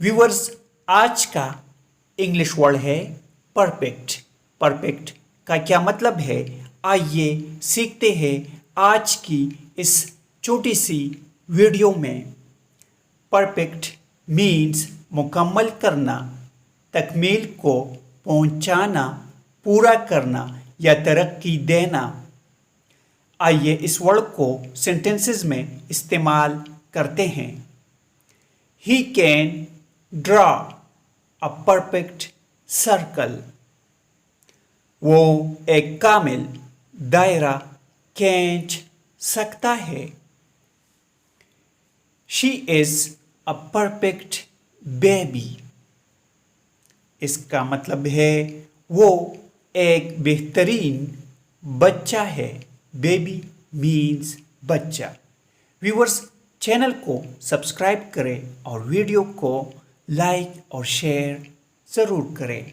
Viewers, आज का English word है परफेक्ट। परफेक्ट का क्या मतलब है, आइए सीखते हैं आज की इस छोटी सी वीडियो में। परफेक्ट मीन्स मुकम्मल करना, तकमील को पहुंचाना, पूरा करना या तरक्की देना। आइए इस वर्ड को सेंटेंसेस में इस्तेमाल करते हैं। He can draw a perfect circle. वो एक कामिल दायरा खींच सकता है। She is a perfect baby. इसका मतलब है वो एक बेहतरीन बच्चा है। बेबी मीन्स बच्चा। व्यूअर्स, चैनल को सब्सक्राइब करें और वीडियो को लाइक और शेयर ज़रूर करें।